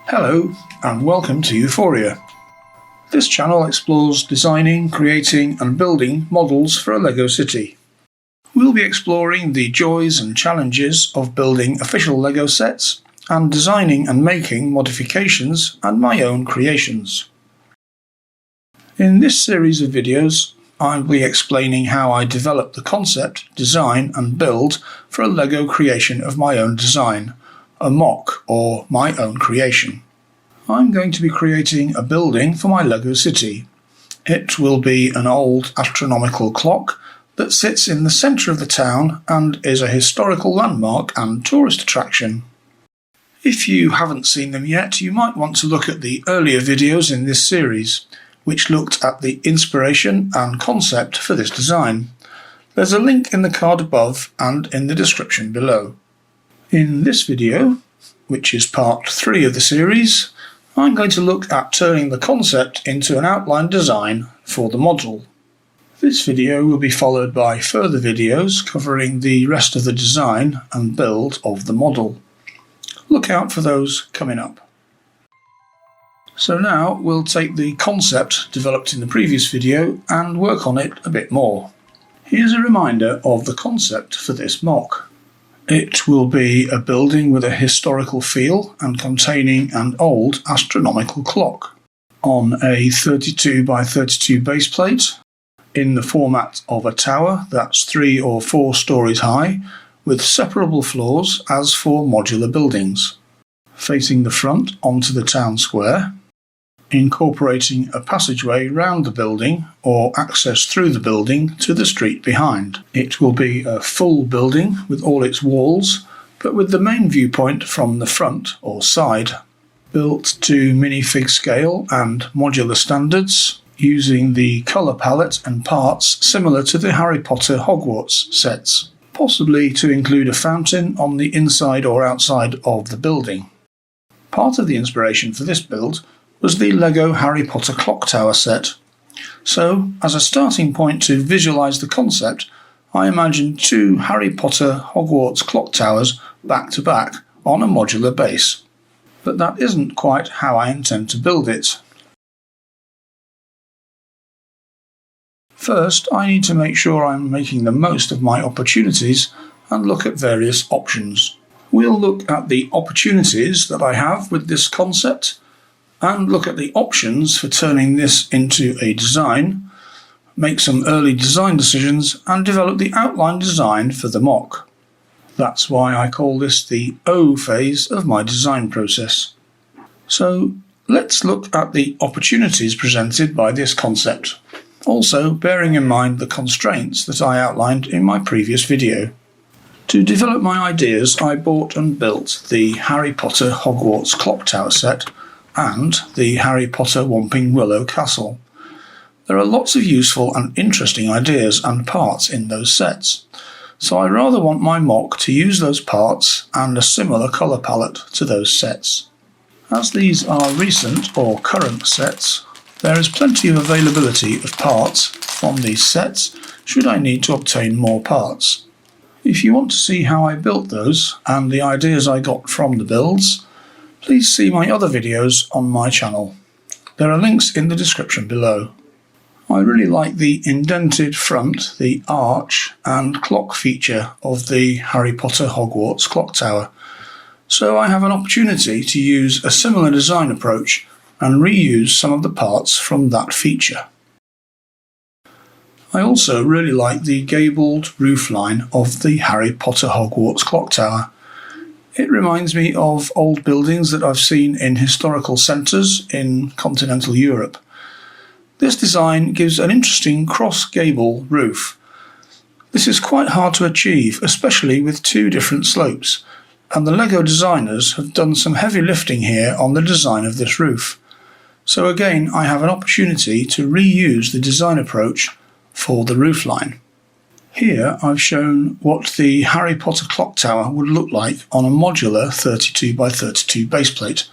Hello and welcome to Euphoria. This channel explores designing, creating and building models for a LEGO city. We'll be exploring the joys and challenges of building official LEGO sets and designing and making modifications and my own creations. In this series of videos, I'll be explaining how I develop the concept, design and build for a LEGO creation of my own design, a MOC or my own creation. I'm going to be creating a building for my LEGO city. It will be an old astronomical clock that sits in the centre of the town and is a historical landmark and tourist attraction. If you haven't seen them yet, you might want to look at the earlier videos in this series, which looked at the inspiration and concept for this design. There's a link in the card above and in the description below. In this video, which is part 3 of the series, I'm going to look at turning the concept into an outline design for the model. This video will be followed by further videos covering the rest of the design and build of the model. Look out for those coming up. So now we'll take the concept developed in the previous video and work on it a bit more. Here's a reminder of the concept for this MOC. It will be a building with a historical feel and containing an old astronomical clock on a 32 by 32 base plate in the format of a tower that's 3 or 4 stories high with separable floors as for modular buildings, facing the front onto the town square, incorporating a passageway round the building or access through the building to the street behind. It will be a full building with all its walls, but with the main viewpoint from the front or side. Built to minifig scale and modular standards, using the colour palette and parts similar to the Harry Potter Hogwarts sets, possibly to include a fountain on the inside or outside of the building. Part of the inspiration for this build was the LEGO Harry Potter clock tower set. So, as a starting point to visualise the concept, I imagined 2 Harry Potter Hogwarts clock towers back to back on a modular base. But that isn't quite how I intend to build it. First, I need to make sure I'm making the most of my opportunities and look at various options. We'll look at the opportunities that I have with this concept and look at the options for turning this into a design, make some early design decisions and develop the outline design for the MOC. That's why I call this the O phase of my design process. So let's look at the opportunities presented by this concept, also bearing in mind the constraints that I outlined in my previous video. To develop my ideas, I bought and built the Harry Potter Hogwarts clock tower set and the Harry Potter Whomping Willow Castle. There are lots of useful and interesting ideas and parts in those sets, so I rather want my MOC to use those parts and a similar colour palette to those sets. As these are recent or current sets, there is plenty of availability of parts from these sets should I need to obtain more parts. If you want to see how I built those and the ideas I got from the builds, please see my other videos on my channel. There are links in the description below. I really like the indented front, the arch and clock feature of the Harry Potter Hogwarts clock tower, so I have an opportunity to use a similar design approach and reuse some of the parts from that feature. I also really like the gabled roofline of the Harry Potter Hogwarts clock tower. It reminds me of old buildings that I've seen in historical centres in continental Europe. This design gives an interesting cross-gable roof. This is quite hard to achieve, especially with 2 different slopes, and the LEGO designers have done some heavy lifting here on the design of this roof. So again, I have an opportunity to reuse the design approach for the roofline. Here I've shown what the Harry Potter clock tower would look like on a modular 32 by 32 base plate,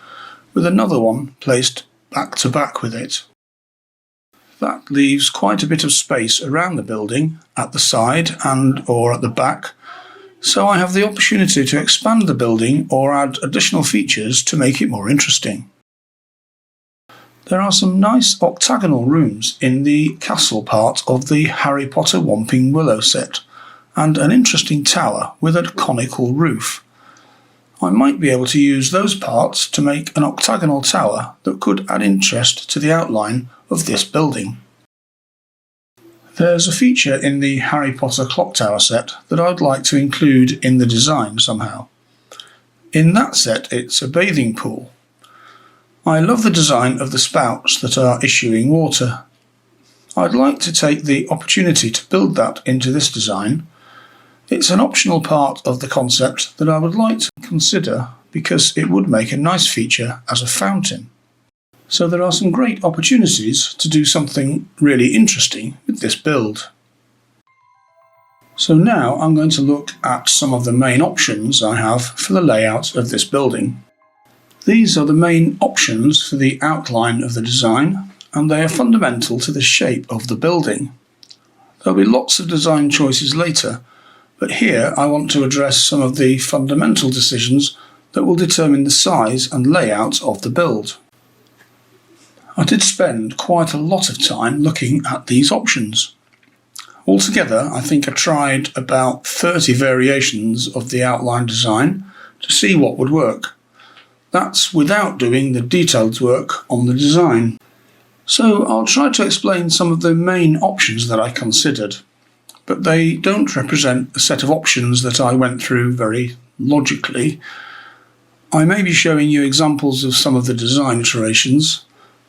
with another one placed back to back with it. That leaves quite a bit of space around the building, at the side and or at the back, so I have the opportunity to expand the building or add additional features to make it more interesting. There are some nice octagonal rooms in the castle part of the Harry Potter Whomping Willow set, and an interesting tower with a conical roof. I might be able to use those parts to make an octagonal tower that could add interest to the outline of this building. There's a feature in the Harry Potter clock tower set that I'd like to include in the design somehow. In that set, it's a bathing pool. I love the design of the spouts that are issuing water. I'd like to take the opportunity to build that into this design. It's an optional part of the concept that I would like to consider because it would make a nice feature as a fountain. So there are some great opportunities to do something really interesting with this build. So now I'm going to look at some of the main options I have for the layout of this building. These are the main options for the outline of the design, and they are fundamental to the shape of the building. There'll be lots of design choices later, but here I want to address some of the fundamental decisions that will determine the size and layout of the build. I did spend quite a lot of time looking at these options. Altogether, I think I tried about 30 variations of the outline design to see what would work. That's without doing the detailed work on the design. So I'll try to explain some of the main options that I considered, but they don't represent a set of options that I went through very logically. I may be showing you examples of some of the design iterations.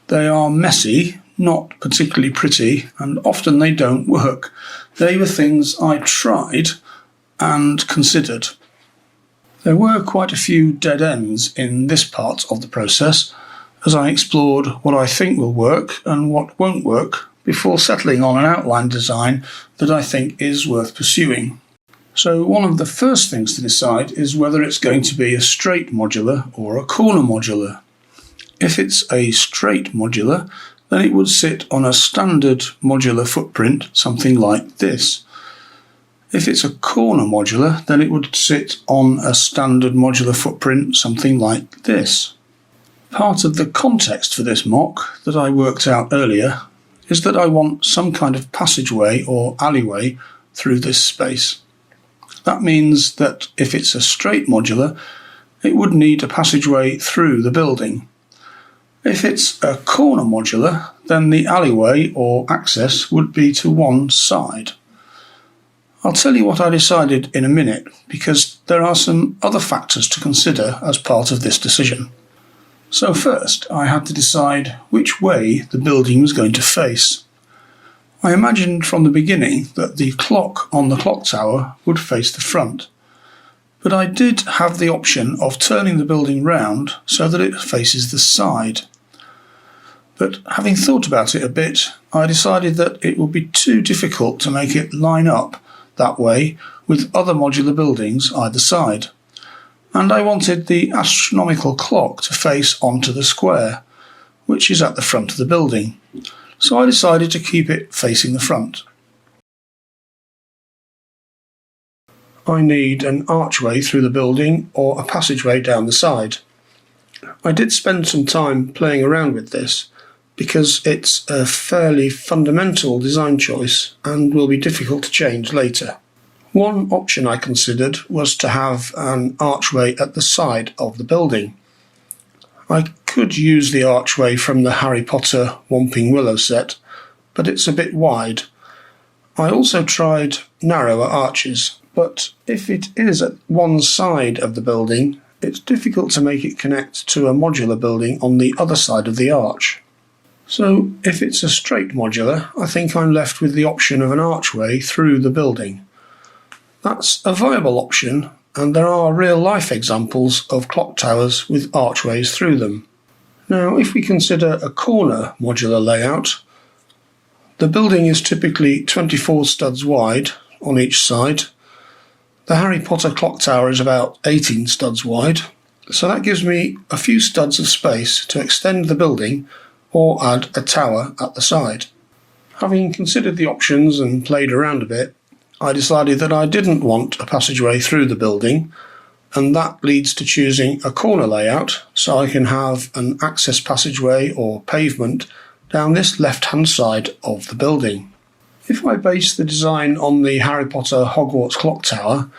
They are messy, not particularly pretty, and often they don't work. They were things I tried and considered. There were quite a few dead ends in this part of the process, as I explored what I think will work and what won't work before settling on an outline design that I think is worth pursuing. So one of the first things to decide is whether it's going to be a straight modular or a corner modular. If it's a straight modular, then it would sit on a standard modular footprint, something like this. If it's a corner modular, then it would sit on a standard modular footprint, something like this. Part of the context for this MOC that I worked out earlier is that I want some kind of passageway or alleyway through this space. That means that if it's a straight modular, it would need a passageway through the building. If it's a corner modular, then the alleyway or access would be to one side. I'll tell you what I decided in a minute, because there are some other factors to consider as part of this decision. So first, I had to decide which way the building was going to face. I imagined from the beginning that the clock on the clock tower would face the front, but I did have the option of turning the building round so that it faces the side. But having thought about it a bit, I decided that it would be too difficult to make it line up that way with other modular buildings either side, and I wanted the astronomical clock to face onto the square, which is at the front of the building, so I decided to keep it facing the front. I need an archway through the building or a passageway down the side. I did spend some time playing around with this, because it's a fairly fundamental design choice and will be difficult to change later. One option I considered was to have an archway at the side of the building. I could use the archway from the Harry Potter Whomping Willow set, but it's a bit wide. I also tried narrower arches, but if it is at one side of the building, it's difficult to make it connect to a modular building on the other side of the arch. So if it's a straight modular, I think I'm left with the option of an archway through the building. That's a viable option, and there are real-life examples of clock towers with archways through them. Now, if we consider a corner modular layout, the building is typically 24 studs wide on each side. The Harry Potter clock tower is about 18 studs wide, so that gives me a few studs of space to extend the building or add a tower at the side. Having considered the options and played around a bit, I decided that I didn't want a passageway through the building, and that leads to choosing a corner layout so I can have an access passageway or pavement down this left-hand side of the building. If I base the design on the Harry Potter Hogwarts clock tower,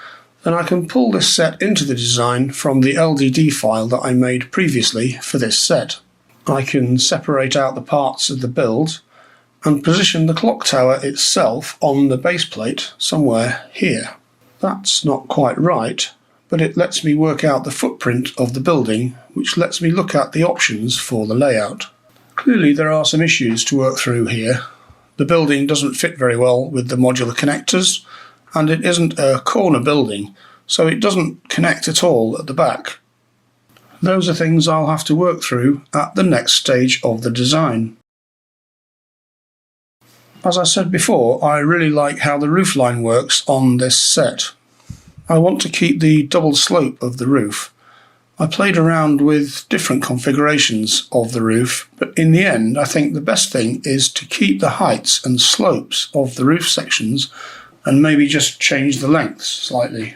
then I can pull this set into the design from the LDD file that I made previously for this set. I can separate out the parts of the build and position the clock tower itself on the base plate somewhere here. That's not quite right, but it lets me work out the footprint of the building, which lets me look at the options for the layout. Clearly there are some issues to work through here. The building doesn't fit very well with the modular connectors, and it isn't a corner building, so it doesn't connect at all at the back. Those are things I'll have to work through at the next stage of the design. As I said before, I really like how the roofline works on this set. I want to keep the double slope of the roof. I played around with different configurations of the roof, but in the end I think the best thing is to keep the heights and slopes of the roof sections and maybe just change the lengths slightly.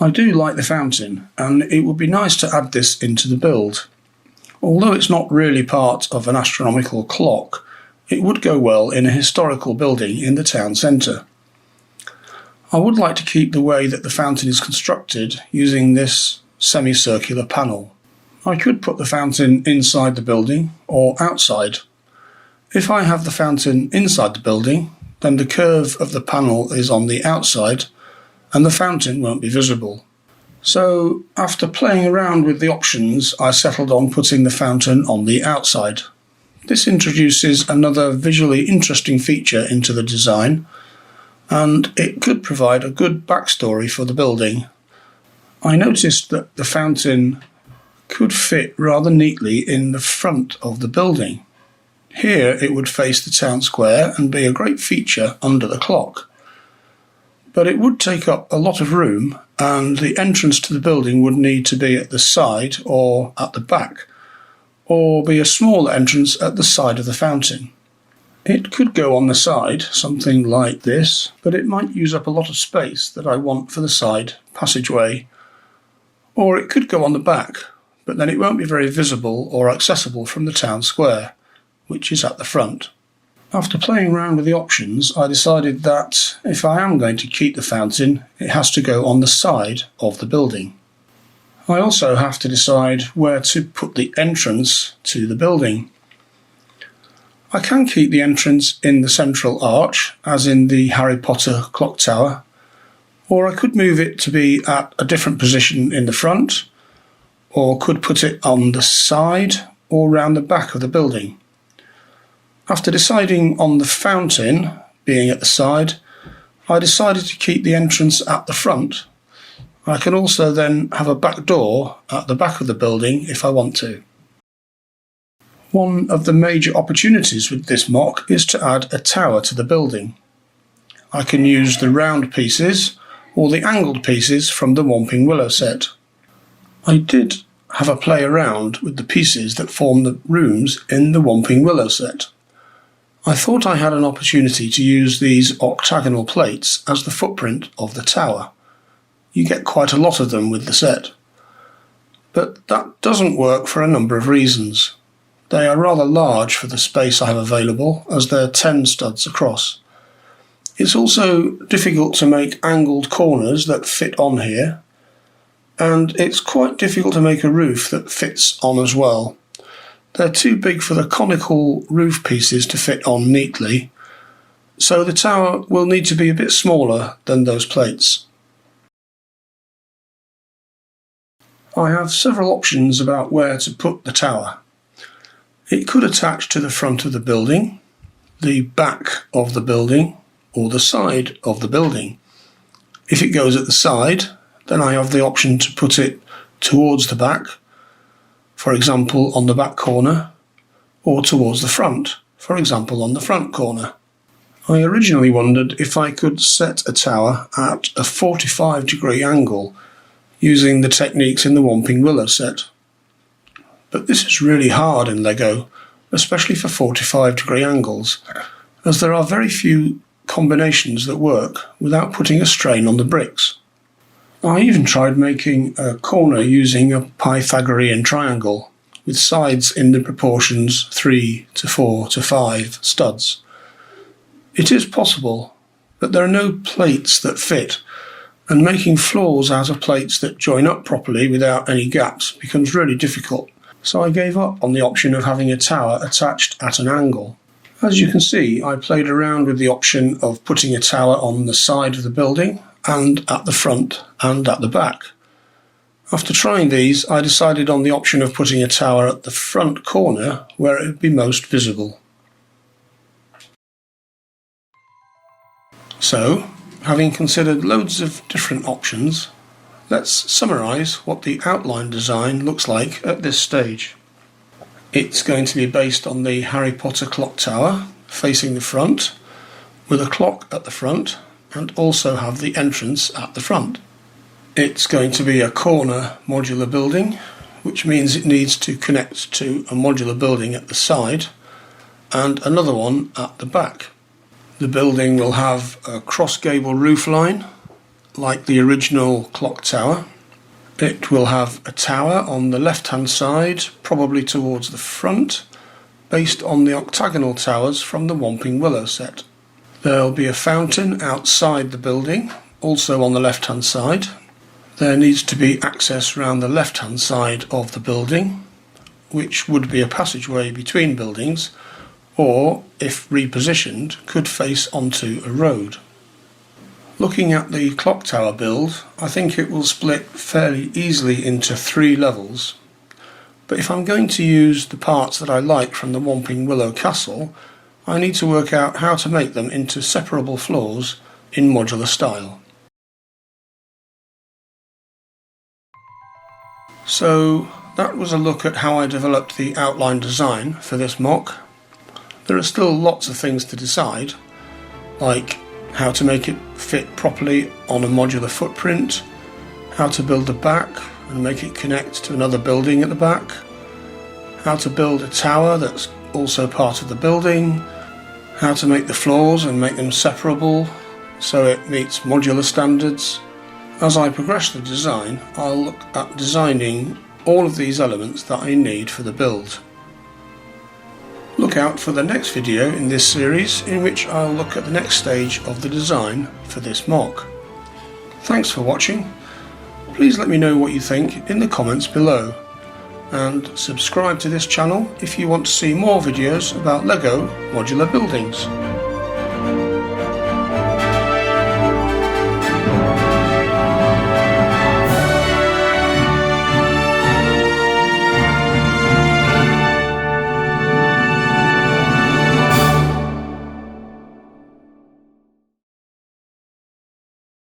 I do like the fountain, and it would be nice to add this into the build. Although it's not really part of an astronomical clock, it would go well in a historical building in the town centre. I would like to keep the way that the fountain is constructed using this semicircular panel. I could put the fountain inside the building or outside. If I have the fountain inside the building, then the curve of the panel is on the outside and the fountain won't be visible. So after playing around with the options, I settled on putting the fountain on the outside. This introduces another visually interesting feature into the design, and it could provide a good backstory for the building. I noticed that the fountain could fit rather neatly in the front of the building. Here it would face the town square and be a great feature under the clock. But it would take up a lot of room, and the entrance to the building would need to be at the side or at the back, or be a smaller entrance at the side of the fountain. It could go on the side, something like this, but it might use up a lot of space that I want for the side passageway. Or it could go on the back, but then it won't be very visible or accessible from the town square, which is at the front. After playing around with the options, I decided that if I am going to keep the fountain, it has to go on the side of the building. I also have to decide where to put the entrance to the building. I can keep the entrance in the central arch, as in the Harry Potter clock tower, or I could move it to be at a different position in the front, or could put it on the side or round the back of the building. After deciding on the fountain being at the side, I decided to keep the entrance at the front. I can also then have a back door at the back of the building if I want to. One of the major opportunities with this MOC is to add a tower to the building. I can use the round pieces or the angled pieces from the Whomping Willow set. I did have a play around with the pieces that form the rooms in the Whomping Willow set. I thought I had an opportunity to use these octagonal plates as the footprint of the tower. You get quite a lot of them with the set. But that doesn't work for a number of reasons. They are rather large for the space I have available, as they're 10 studs across. It's also difficult to make angled corners that fit on here, and it's quite difficult to make a roof that fits on as well. They're too big for the conical roof pieces to fit on neatly, so the tower will need to be a bit smaller than those plates. I have several options about where to put the tower. It could attach to the front of the building, the back of the building, or the side of the building. If it goes at the side, then I have the option to put it towards the back, for example on the back corner, or towards the front, for example on the front corner. I originally wondered if I could set a tower at a 45-degree angle using the techniques in the Whomping Willow set. But this is really hard in LEGO, especially for 45-degree angles, as there are very few combinations that work without putting a strain on the bricks. I even tried making a corner using a Pythagorean triangle with sides in the proportions 3 to 4 to 5 studs. It is possible, but there are no plates that fit, and making floors out of plates that join up properly without any gaps becomes really difficult, so I gave up on the option of having a tower attached at an angle. As you can see, I played around with the option of putting a tower on the side of the building and at the front and at the back. After trying these, I decided on the option of putting a tower at the front corner where it would be most visible. So, having considered loads of different options, let's summarise what the outline design looks like at this stage. It's going to be based on the Harry Potter clock tower facing the front, with a clock at the front, and also have the entrance at the front. It's going to be a corner modular building, which means it needs to connect to a modular building at the side and another one at the back. The building will have a cross-gable roofline, like the original clock tower. It will have a tower on the left-hand side, probably towards the front, based on the octagonal towers from the Whomping Willow set. There'll be a fountain outside the building, also on the left-hand side. There needs to be access round the left-hand side of the building, which would be a passageway between buildings, or, if repositioned, could face onto a road. Looking at the clock tower build, I think it will split fairly easily into 3 levels, but if I'm going to use the parts that I like from the Whomping Willow Castle, I need to work out how to make them into separable floors in modular style. So that was a look at how I developed the outline design for this MOC. There are still lots of things to decide, like how to make it fit properly on a modular footprint, how to build the back and make it connect to another building at the back, how to build a tower that's also part of the building, how to make the floors and make them separable so it meets modular standards. As I progress the design, I'll look at designing all of these elements that I need for the build. Look out for the next video in this series, in which I'll look at the next stage of the design for this MOC. Thanks for watching. Please let me know what you think in the comments below, and subscribe to this channel if you want to see more videos about LEGO modular buildings.